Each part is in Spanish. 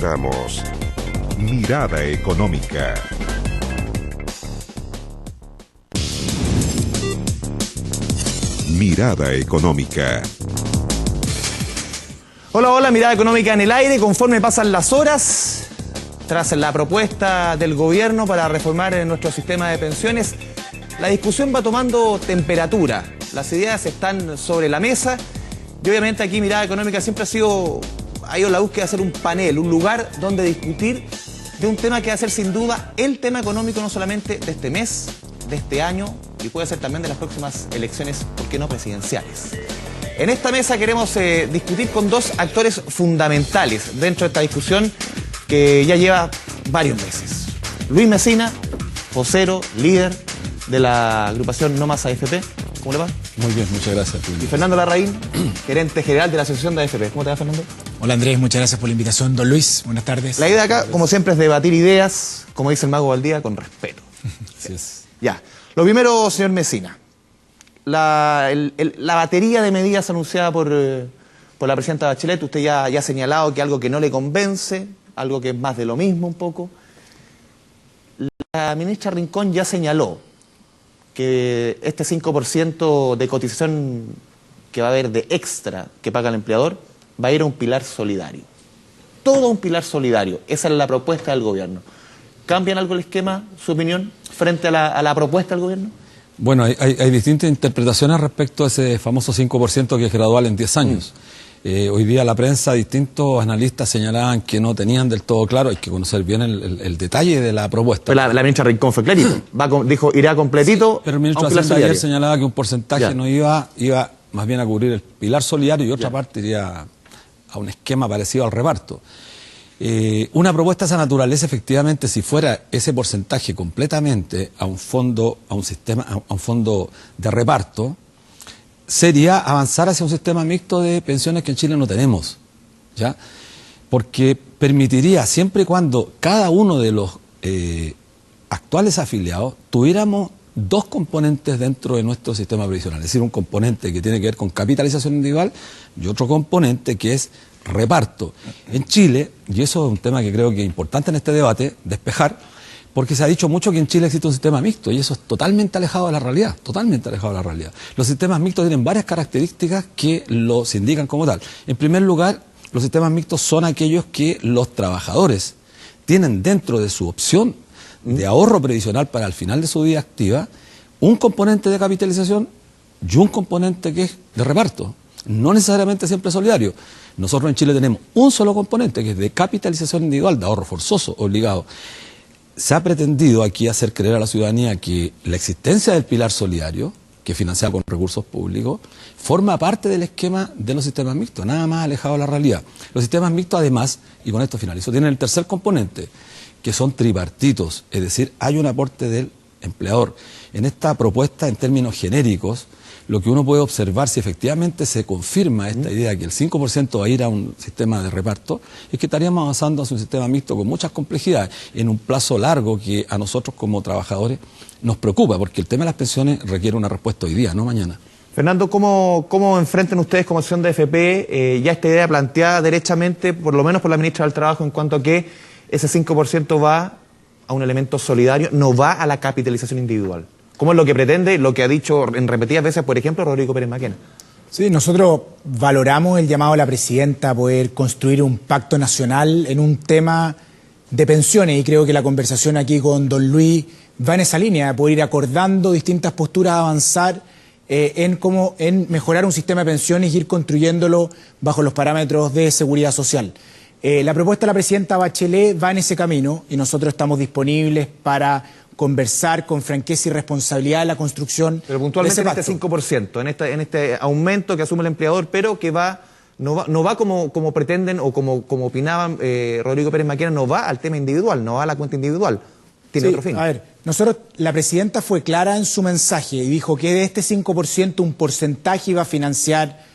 presentamos Mirada Económica. Mirada Económica. Hola, hola, Mirada Económica en el aire. Conforme pasan las horas, tras la propuesta del gobierno para reformar nuestro sistema de pensiones, la discusión va tomando temperatura. Las ideas están sobre la mesa y obviamente aquí Mirada Económica siempre ha ido la búsqueda de hacer un panel, un lugar donde discutir de un tema que va a ser sin duda el tema económico no solamente de este mes, de este año y puede ser también de las próximas elecciones, ¿por qué no presidenciales? En esta mesa queremos discutir con dos actores fundamentales dentro de esta discusión que ya lleva varios meses. Luis Mesina, vocero, líder de la agrupación No Más AFP. ¿Cómo le va? Muy bien, muchas gracias. Y Fernando Larraín, gerente general de la Asociación de AFP. ¿Cómo te va, Fernando? Hola Andrés, muchas gracias por la invitación. Don Luis, buenas tardes. La idea acá, como siempre, es debatir ideas, como dice el Mago Valdía, con respeto. Así es. Ya. Lo primero, señor Mesina. La batería de medidas anunciada por la presidenta Bachelet, usted ya ha señalado que algo que no le convence, algo que es más de lo mismo un poco. La ministra Rincón ya señaló que este 5% de cotización que va a haber de extra que paga el empleador va a ir a un pilar solidario. Todo un pilar solidario. Esa es la propuesta del gobierno. ¿Cambian algo el esquema, su opinión, frente a la propuesta del gobierno? Bueno, hay distintas interpretaciones respecto a ese famoso 5% que es gradual en 10 años. Hoy día la prensa, distintos analistas señalaban que no tenían del todo claro, hay que conocer bien el detalle de la propuesta. Pero la ministra Rincón fue clarito, dijo irá completito. Sí, pero el ministro de Hacienda ayer señalaba que un porcentaje no iba más bien a cubrir el pilar solidario y otra parte iría a un esquema parecido al reparto. Una propuesta de esa naturaleza, efectivamente, si fuera ese porcentaje completamente a un fondo, a un fondo de reparto, sería avanzar hacia un sistema mixto de pensiones que en Chile no tenemos, ¿ya? Porque permitiría, siempre y cuando cada uno de los actuales afiliados tuviéramos dos componentes dentro de nuestro sistema previsional, es decir, un componente que tiene que ver con capitalización individual y otro componente que es reparto. En Chile, y eso es un tema que creo que es importante en este debate, despejar, porque se ha dicho mucho que en Chile existe un sistema mixto y eso es totalmente alejado de la realidad, totalmente alejado de la realidad. Los sistemas mixtos tienen varias características que los indican como tal. En primer lugar, los sistemas mixtos son aquellos que los trabajadores tienen dentro de su opción de ahorro previsional para el final de su vida activa un componente de capitalización y un componente que es de reparto, no necesariamente siempre solidario. Nosotros en Chile tenemos un solo componente que es de capitalización individual, de ahorro forzoso, obligado. Se ha pretendido aquí hacer creer a la ciudadanía que la existencia del pilar solidario, que es financiado con recursos públicos, forma parte del esquema de los sistemas mixtos, nada más alejado de la realidad. Los sistemas mixtos además, y con esto finalizo, tienen el tercer componente, que son tripartitos, es decir, hay un aporte del empleador. En esta propuesta, en términos genéricos, lo que uno puede observar, si efectivamente se confirma esta idea de que el 5% va a ir a un sistema de reparto, es que estaríamos avanzando hacia un sistema mixto con muchas complejidades, en un plazo largo que a nosotros como trabajadores nos preocupa, porque el tema de las pensiones requiere una respuesta hoy día, no mañana. Fernando, ¿cómo enfrentan ustedes como Asociación de AFP ya esta idea planteada derechamente, por lo menos por la ministra del Trabajo, en cuanto a que ese 5% va a un elemento solidario, no va a la capitalización individual? ¿Cómo es lo que pretende, lo que ha dicho en repetidas veces, por ejemplo, Rodrigo Pérez Maquena? Sí, nosotros valoramos el llamado de la presidenta a poder construir un pacto nacional en un tema de pensiones y creo que la conversación aquí con don Luis va en esa línea, de poder ir acordando distintas posturas, avanzar en mejorar un sistema de pensiones y ir construyéndolo bajo los parámetros de seguridad social. La propuesta de la presidenta Bachelet va en ese camino y nosotros estamos disponibles para conversar con franqueza y responsabilidad en la construcción. Pero puntualmente de en este 5%, en este aumento que asume el empleador, pero que no va como pretenden o como opinaban Rodrigo Pérez Maquena, no va al tema individual, no va a la cuenta individual. Tiene otro fin. A ver, la presidenta fue clara en su mensaje y dijo que de este 5% un porcentaje iba a financiar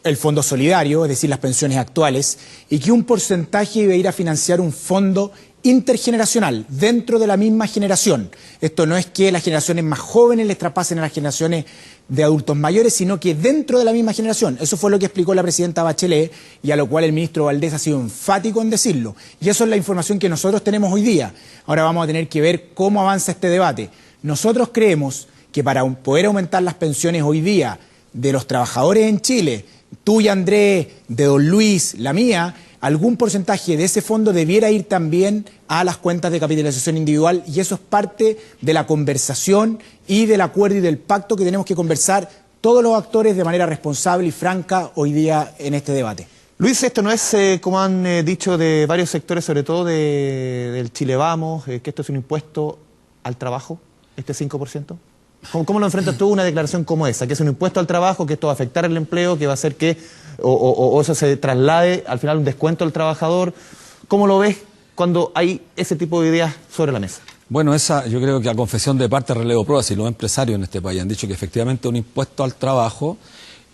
el fondo solidario, es decir, las pensiones actuales, y que un porcentaje iba a ir a financiar un fondo intergeneracional, dentro de la misma generación. Esto no es que las generaciones más jóvenes les traspasen a las generaciones de adultos mayores, sino que dentro de la misma generación. Eso fue lo que explicó la presidenta Bachelet y a lo cual el ministro Valdés ha sido enfático en decirlo. Y eso es la información que nosotros tenemos hoy día. Ahora vamos a tener que ver cómo avanza este debate. Nosotros creemos que para poder aumentar las pensiones hoy día de los trabajadores en Chile, tuya, Andrés, de don Luis, la mía, algún porcentaje de ese fondo debiera ir también a las cuentas de capitalización individual, y eso es parte de la conversación y del acuerdo y del pacto que tenemos que conversar todos los actores de manera responsable y franca hoy día en este debate. Luis, esto no es, como han dicho de varios sectores, sobre todo del Chile Vamos, que esto es un impuesto al trabajo, este 5%. ¿Cómo lo enfrentas tú una declaración como esa? Que es un impuesto al trabajo, que esto va a afectar el empleo, que va a hacer que o eso se traslade al final un descuento al trabajador. ¿Cómo lo ves cuando hay ese tipo de ideas sobre la mesa? Bueno, yo creo que a confesión de parte relevo pruebas, y los empresarios en este país han dicho que efectivamente un impuesto al trabajo,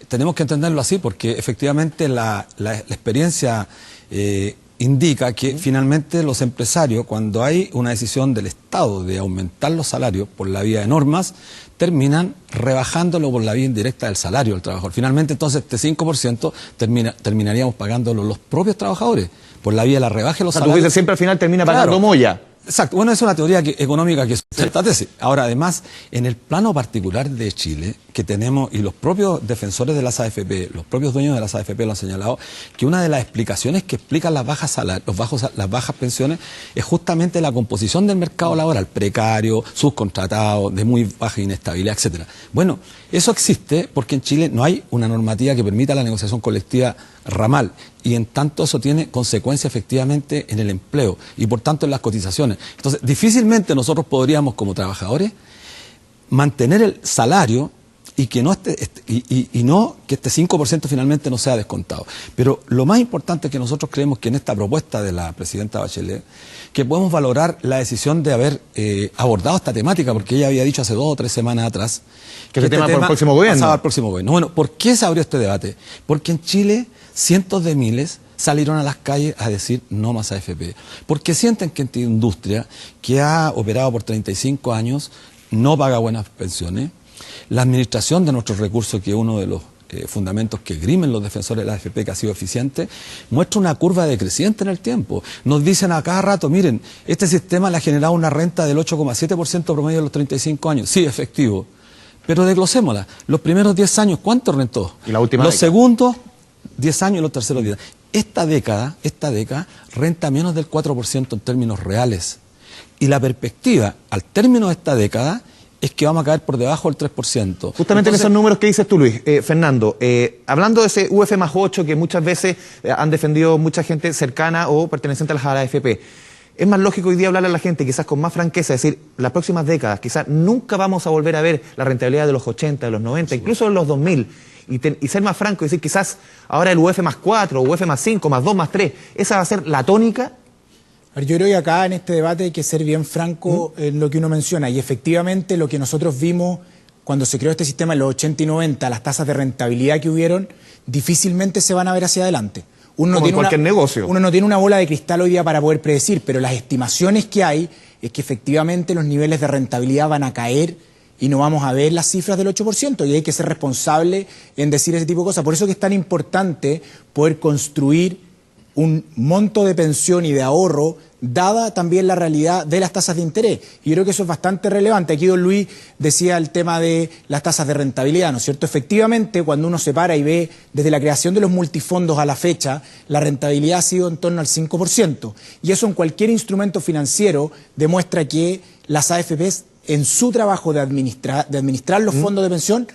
tenemos que entenderlo así, porque efectivamente la experiencia indica que finalmente los empresarios, cuando hay una decisión del Estado de aumentar los salarios por la vía de normas, terminan rebajándolo por la vía indirecta del salario del trabajador. Finalmente, entonces, este 5% terminaríamos pagándolo los propios trabajadores por la vía de la rebaja de los salarios. Tú dices siempre al final termina pagando Moya. Exacto. Bueno, es una teoría económica que sustenta tesis. Ahora, además, en el plano particular de Chile, que tenemos, y los propios defensores de las AFP, los propios dueños de las AFP lo han señalado, que una de las explicaciones que explican las bajas las bajas pensiones es justamente la composición del mercado laboral, precario, subcontratado, de muy baja inestabilidad, etcétera. Bueno, eso existe porque en Chile no hay una normativa que permita la negociación colectiva ramal, y en tanto eso tiene consecuencias efectivamente en el empleo y por tanto en las cotizaciones. Entonces, difícilmente nosotros podríamos como trabajadores mantener el salario y que no que este 5% finalmente no sea descontado. Pero lo más importante es que nosotros creemos que en esta propuesta de la presidenta Bachelet, que podemos valorar la decisión de haber abordado esta temática, porque ella había dicho hace 2 o 3 semanas atrás que este tema por el próximo gobierno. Pasaba al próximo gobierno. Bueno, ¿por qué se abrió este debate? Porque en Chile cientos de miles salieron a las calles a decir no más AFP, porque sienten que esta industria que ha operado por 35 años no paga buenas pensiones. La administración de nuestros recursos, que es uno de los fundamentos que grimen los defensores de la AFP, que ha sido eficiente, muestra una curva decreciente en el tiempo. Nos dicen a cada rato, miren, este sistema le ha generado una renta del 8,7% promedio de los 35 años. Sí, efectivo. Pero desglosémosla. Los primeros 10 años, ¿cuánto rentó? ¿Y la última los década? Segundos 10 años y los terceros 10. Esta década renta menos del 4% en términos reales. Y la perspectiva al término de esta década es que vamos a caer por debajo del 3%. Justamente en esos números que dices tú, Luis. Fernando, hablando de ese UF más 8 que muchas veces han defendido mucha gente cercana o perteneciente a la AFP, es más lógico hoy día hablarle a la gente quizás con más franqueza, decir, las próximas décadas quizás nunca vamos a volver a ver la rentabilidad de los 80, de los 90, incluso de los 2000, y ser más franco y decir quizás ahora el UF más 4, UF más 5, más 2, más 3, esa va a ser la tónica. Yo creo que acá en este debate hay que ser bien franco en lo que uno menciona, y efectivamente lo que nosotros vimos cuando se creó este sistema en los 80 y 90, las tasas de rentabilidad que hubieron, difícilmente se van a ver hacia adelante. Como en cualquier negocio. Uno no tiene una bola de cristal hoy día para poder predecir, pero las estimaciones que hay es que efectivamente los niveles de rentabilidad van a caer y no vamos a ver las cifras del 8%, y hay que ser responsable en decir ese tipo de cosas. Por eso que es tan importante poder construir un monto de pensión y de ahorro, dada también la realidad de las tasas de interés. Y yo creo que eso es bastante relevante. Aquí don Luis decía el tema de las tasas de rentabilidad, ¿no es cierto? Efectivamente, cuando uno se para y ve desde la creación de los multifondos a la fecha, la rentabilidad ha sido en torno al 5%. Y eso en cualquier instrumento financiero demuestra que las AFPs, en su trabajo de administrar los fondos de pensión,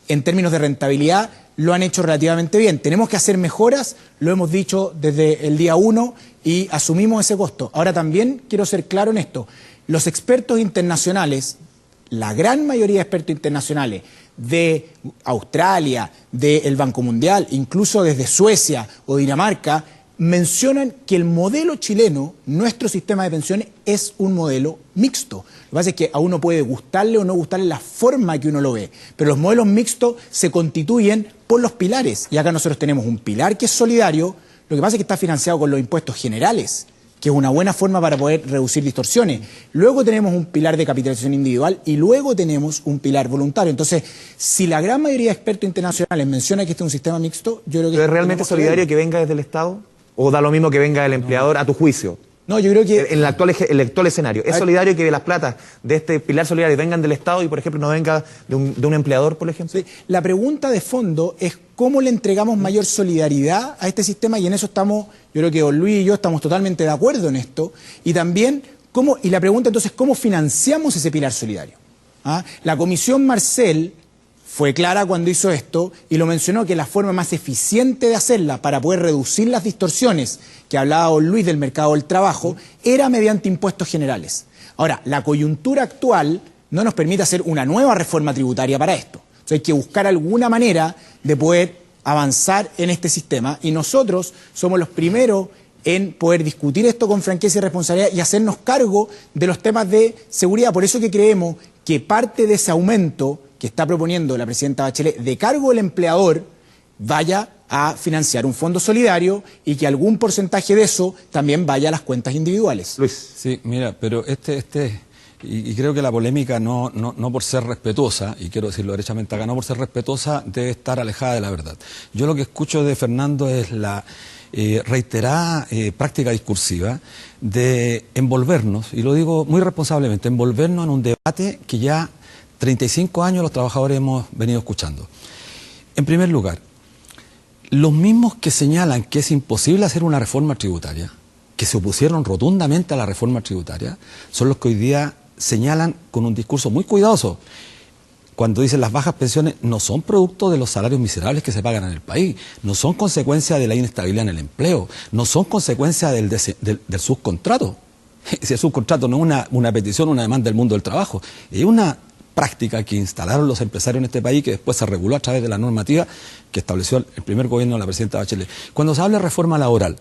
en términos de rentabilidad, lo han hecho relativamente bien. Tenemos que hacer mejoras, lo hemos dicho desde el día 1 y asumimos ese costo. Ahora también quiero ser claro en esto. Los expertos internacionales, la gran mayoría de expertos internacionales de Australia, del Banco Mundial, incluso desde Suecia o Dinamarca, mencionan que el modelo chileno, nuestro sistema de pensiones, es un modelo mixto. Lo que pasa es que a uno puede gustarle o no gustarle la forma que uno lo ve, pero los modelos mixtos se constituyen por los pilares. Y acá nosotros tenemos un pilar que es solidario, lo que pasa es que está financiado con los impuestos generales, que es una buena forma para poder reducir distorsiones. Luego tenemos un pilar de capitalización individual y luego tenemos un pilar voluntario. Entonces, si la gran mayoría de expertos internacionales menciona que este es un sistema mixto, yo creo que... ¿Pero es realmente solidario que venga desde el Estado? ¿O da lo mismo que venga el empleador, a tu juicio? No, yo creo que... En el actual escenario, ¿es solidario que las platas de este pilar solidario vengan del Estado y, por ejemplo, no venga de un empleador, por ejemplo? Sí. La pregunta de fondo es cómo le entregamos mayor solidaridad a este sistema, y en eso estamos, yo creo que don Luis y yo estamos totalmente de acuerdo en esto, y también, y la pregunta entonces, ¿cómo financiamos ese pilar solidario? ¿Ah? La Comisión Marcel fue clara cuando hizo esto y lo mencionó, que la forma más eficiente de hacerla para poder reducir las distorsiones que hablaba don Luis del mercado del trabajo era mediante impuestos generales. Ahora, la coyuntura actual no nos permite hacer una nueva reforma tributaria para esto. O sea, hay que buscar alguna manera de poder avanzar en este sistema, y nosotros somos los primeros en poder discutir esto con franqueza y responsabilidad y hacernos cargo de los temas de seguridad. Por eso que creemos que parte de ese aumento que está proponiendo la presidenta Bachelet de cargo del empleador vaya a financiar un fondo solidario y que algún porcentaje de eso también vaya a las cuentas individuales. Luis. Sí, mira, pero y creo que la polémica no por ser respetuosa, y quiero decirlo derechamente acá, no por ser respetuosa, debe estar alejada de la verdad. Yo lo que escucho de Fernando es la reiterada práctica discursiva de envolvernos, y lo digo muy responsablemente, envolvernos en un debate que ya 35 años los trabajadores hemos venido escuchando. En primer lugar, los mismos que señalan que es imposible hacer una reforma tributaria, que se opusieron rotundamente a la reforma tributaria, son los que hoy día señalan con un discurso muy cuidadoso, cuando dicen las bajas pensiones no son producto de los salarios miserables que se pagan en el país, no son consecuencia de la inestabilidad en el empleo, no son consecuencia del subcontrato. Si el subcontrato no es una petición, una demanda del mundo del trabajo, es una práctica que instalaron los empresarios en este país, que después se reguló a través de la normativa que estableció el primer gobierno de la presidenta Bachelet. Cuando se habla de reforma laboral,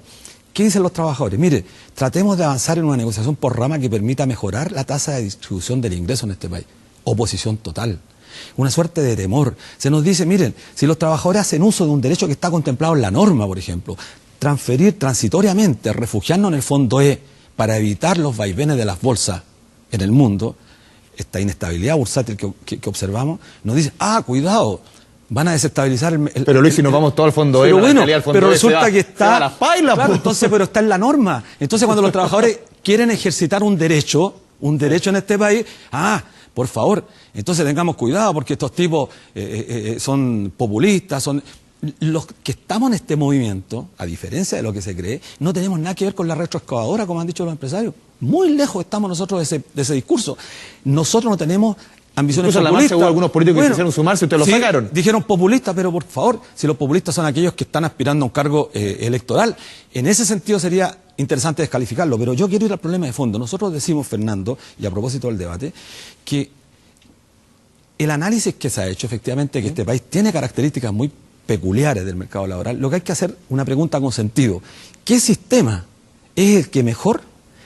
¿qué dicen los trabajadores? Mire, tratemos de avanzar en una negociación por rama que permita mejorar la tasa de distribución del ingreso en este país. Oposición total. Una suerte de temor. Se nos dice, miren, si los trabajadores hacen uso de un derecho que está contemplado en la norma, por ejemplo, transferir transitoriamente, refugiarnos en el fondo E para evitar los vaivenes de las bolsas en el mundo, esta inestabilidad bursátil que observamos, nos dice, cuidado, van a desestabilizar el... Pero Luis, si nos vamos todo al fondo pero E, bueno, al fondo pero E, resulta que está... las pailas, claro, entonces, pero está en la norma. Entonces, cuando los trabajadores quieren ejercitar un derecho en este país, por favor, entonces tengamos cuidado, porque estos tipos son populistas, los que estamos en este movimiento, a diferencia de lo que se cree, no tenemos nada que ver con la retroexcavadora, como han dicho los empresarios. Muy lejos estamos nosotros de ese discurso. Nosotros no tenemos ambiciones populistas. Incluso hubo algunos políticos que quisieron sumarse y ustedes lo sacaron. Dijeron populistas, pero por favor, si los populistas son aquellos que están aspirando a un cargo electoral, en ese sentido sería interesante descalificarlo. Pero yo quiero ir al problema de fondo. Nosotros decimos, Fernando, y a propósito del debate, que el análisis que se ha hecho, efectivamente, que este país tiene características muy peculiares del mercado laboral, lo que hay que hacer una pregunta con sentido. ¿Qué sistema es el que mejor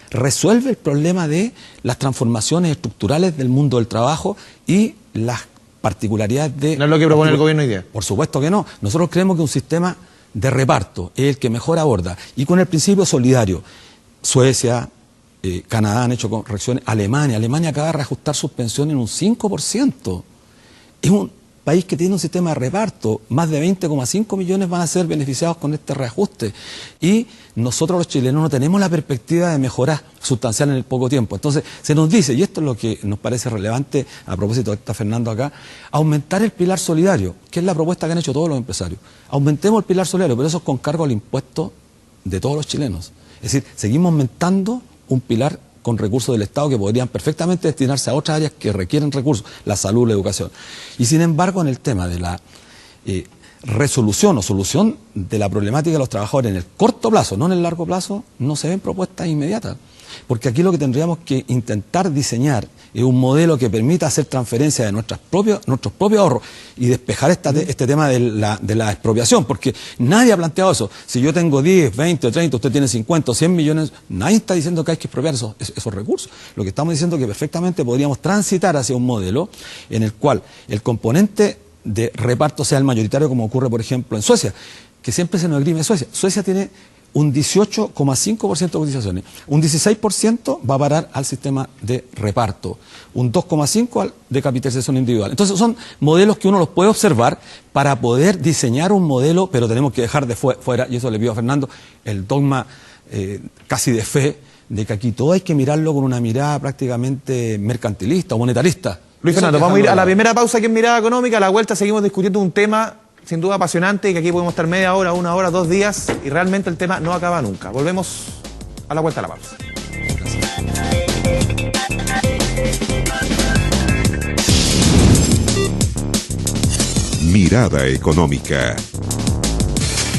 resuelve el problema de las transformaciones estructurales del mundo del trabajo y las particularidades de... ¿No es lo que propone el gobierno hoy día? Por supuesto que no. Nosotros creemos que un sistema de reparto es el que mejor aborda, y con el principio solidario. Suecia, Canadá han hecho correcciones, Alemania acaba de reajustar sus pensiones en un 5%. Es un país que tiene un sistema de reparto, más de 20,5 millones van a ser beneficiados con este reajuste, y nosotros los chilenos no tenemos la perspectiva de mejorar sustancial en el poco tiempo. Entonces se nos dice, y esto es lo que nos parece relevante a propósito de que está Fernando acá, aumentar el pilar solidario, que es la propuesta que han hecho todos los empresarios. Aumentemos el pilar solidario, pero eso es con cargo al impuesto de todos los chilenos. Es decir, seguimos aumentando un pilar con recursos del Estado que podrían perfectamente destinarse a otras áreas que requieren recursos, la salud, la educación. Y sin embargo, en el tema de la resolución o solución de la problemática de los trabajadores en el corto plazo, no en el largo plazo, no se ven propuestas inmediatas. Porque aquí lo que tendríamos que intentar diseñar es un modelo que permita hacer transferencia de nuestros propios ahorros y despejar este tema de la expropiación, porque nadie ha planteado eso. Si yo tengo 10, 20, 30, usted tiene 50 o 100 millones, nadie está diciendo que hay que expropiar esos recursos. Lo que estamos diciendo es que perfectamente podríamos transitar hacia un modelo en el cual el componente de reparto sea el mayoritario, como ocurre, por ejemplo, en Suecia, que siempre se nos esgrime Suecia. Suecia tiene un 18,5% de cotizaciones, un 16% va a parar al sistema de reparto, un 2,5% de capitalización individual. Entonces son modelos que uno los puede observar para poder diseñar un modelo, pero tenemos que dejar de fuera, y eso le pido a Fernando, el dogma casi de fe, de que aquí todo hay que mirarlo con una mirada prácticamente mercantilista o monetarista. Luis Fernando, vamos a ir a la primera pausa aquí en Mirada Económica. A la vuelta seguimos discutiendo un tema sin duda apasionante, que aquí podemos estar media hora, 1 hora, 2 días, y realmente el tema no acaba nunca. Volvemos a la vuelta a la pausa. Mirada Económica.